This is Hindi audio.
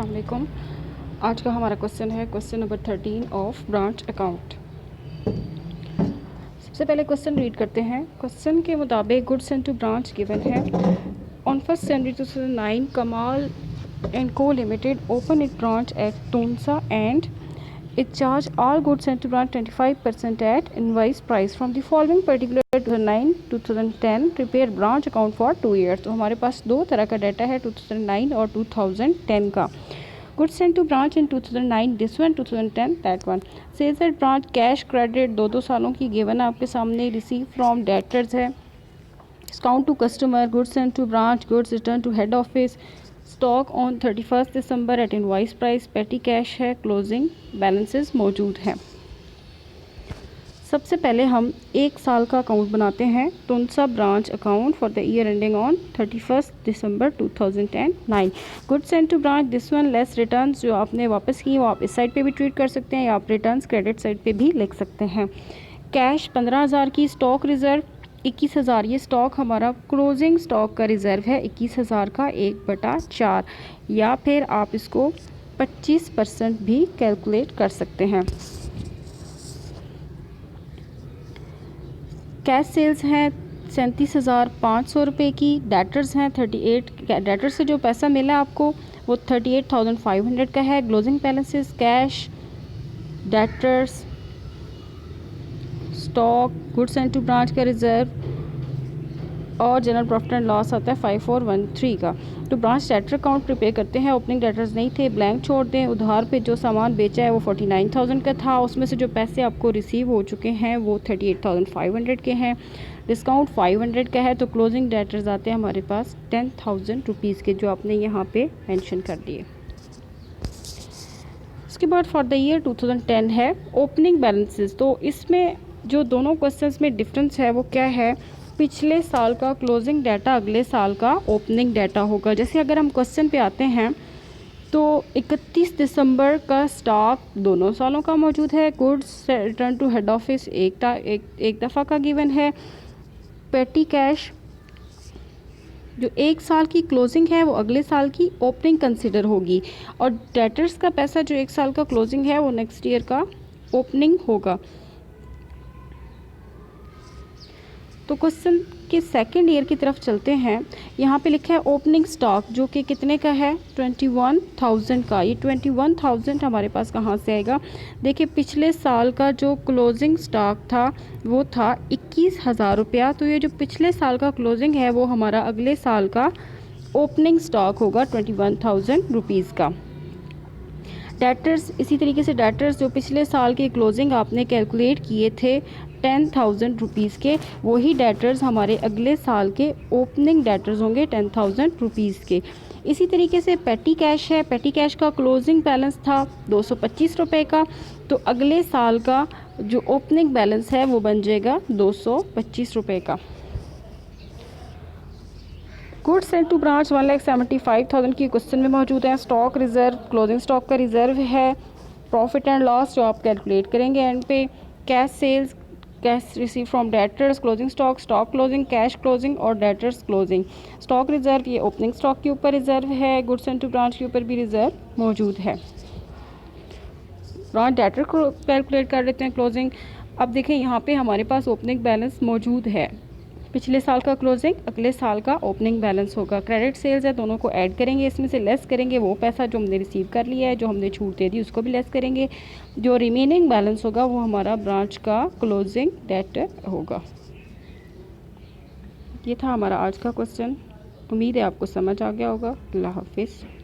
अस्सलाम वालेकुम। आज का हमारा क्वेश्चन है question number 13 of branch account. सबसे पहले क्वेश्चन रीड करते हैं। क्वेश्चन के मुताबिक goods and to branch given है। On 1 January 2009 Kamal and Co Limited open it branch at Tunsa and it charged all goods sent to branch 25% at invoice price from the following particular 2009-2010 prepare branch account for 2 years। तो हमारे पास दो तरह का डाटा है 2009 और 2010 का। goods sent to branch in 2009 this one, 2010 that one। sales at branch cash credit दो सालों की गिवन आपके सामने। receive from debtors है। discount to customer, goods sent to branch, goods returned to head office, stock on 31 December at invoice price, petty cash है, क्लोजिंग बैलेंसेस मौजूद हैं। सबसे पहले हम एक साल का अकाउंट बनाते हैं। Tunsa branch account for the year ending on 31 December 2009। Goods sent to branch this one less returns जो आपने वापस की वो आप इस साइड पे भी ट्रीट कर सकते हैं या आप रिटर्न्स क्रेडिट साइड पे भी लिख सकते हैं। कैश 15,000 की, स्टॉक रिजर्व 21,000। ये स्टॉक हमारा क्लोजिंग स्टॉक का रिज़र्व है 21,000 का 1/4 या फिर आप इसको 25% भी कैलकुलेट कर सकते हैं। कैश सेल्स हैं 37,500 रुपये की। डेटर्स हैं 38। डेटर्स से जो पैसा मिला आपको वो 38,500 का है। Closing balances cash, debtors, stock, goods and to branch का रिज़र्व और जनरल प्रॉफिट एंड लॉस आता है 5413 का। तो ब्रांच डेटर अकाउंट प्रिपेयर करते हैं। ओपनिंग डेटर्स नहीं थे, ब्लैंक छोड़ दें। उधार पे जो सामान बेचा है वो 49,000 का था। उसमें से जो पैसे आपको रिसीव हो चुके हैं वो 38,500 के हैं। डिस्काउंट 500 का है। तो क्लोजिंग डेटर्स आते हैं हमारे पास 10,000 रुपीज़ के, जो आपने यहाँ पे मेंशन कर दिए। उसके बाद फॉर द ईयर 2010 है ओपनिंग बैलेंसेस। तो इसमें जो दोनों क्वेश्चंस में डिफरेंस है वो क्या है, पिछले साल का क्लोजिंग डाटा अगले साल का ओपनिंग डाटा होगा। जैसे अगर हम क्वेश्चन पे आते हैं तो 31 दिसंबर का स्टॉक दोनों सालों का मौजूद है। Goods return to head office एक दफ़ा का गिवन है। पेटी कैश जो एक साल की क्लोजिंग है वो अगले साल की ओपनिंग कंसिडर होगी और डेटर्स का पैसा जो एक साल का क्लोजिंग है वो नेक्स्ट ईयर का ओपनिंग होगा। तो क्वेश्चन के सेकंड ईयर की तरफ चलते हैं। यहाँ पे लिखा है ओपनिंग स्टॉक जो कि कितने का है 21,000 का। ये 21,000 हमारे पास कहाँ से आएगा, देखिए पिछले साल का जो क्लोजिंग स्टॉक था वो था 21,000 रुपया। तो ये जो पिछले साल का क्लोजिंग है वो हमारा अगले साल का ओपनिंग स्टॉक होगा 21,000 रुपीज़ का। डेटर्स इसी तरीके से डेटर्स जो पिछले साल के क्लोजिंग आपने कैलकुलेट किए थे 10,000 रुपीज़ के, वही डेटर्स हमारे अगले साल के ओपनिंग डेटर्स होंगे 10,000 रुपीज़ के। इसी तरीके से पेटी कैश है। पेटी कैश का क्लोजिंग बैलेंस था 225 रुपये का, तो अगले साल का जो ओपनिंग बैलेंस है वो बन जाएगा 225 रुपये का। गुड्स सेंट टू ब्रांच 1,75,000 की क्वेश्चन में मौजूद है। स्टॉक रिज़र्व क्लोजिंग स्टॉक का रिज़र्व है। प्रॉफिट एंड लॉस जो आप कैलकुलेट करेंगे एंड पे। Cash sales, cash receive from debtors, closing stock, stock closing, cash closing और डेटर्स क्लोजिंग। स्टॉक रिज़र्व ये ओपनिंग स्टॉक के ऊपर रिज़र्व है। गुड्स सेंट टू ब्रांच के ऊपर भी रिज़र्व मौजूद है। ब्रांच डेटर को कैलकुलेट कर लेते हैं क्लोजिंग। अब देखें यहाँ पे हमारे पास ओपनिंग बैलेंस मौजूद है। पिछले साल का क्लोजिंग अगले साल का ओपनिंग बैलेंस होगा। क्रेडिट सेल्स है, दोनों को ऐड करेंगे, इसमें से लेस करेंगे वो पैसा जो हमने रिसीव कर लिया है, जो हमने छूट दे दी उसको भी लेस करेंगे। जो रिमेनिंग बैलेंस होगा वो हमारा ब्रांच का क्लोजिंग डेटर होगा। ये था हमारा आज का क्वेश्चन। उम्मीद है आपको समझ आ गया होगा। अल्लाह हाफिज़।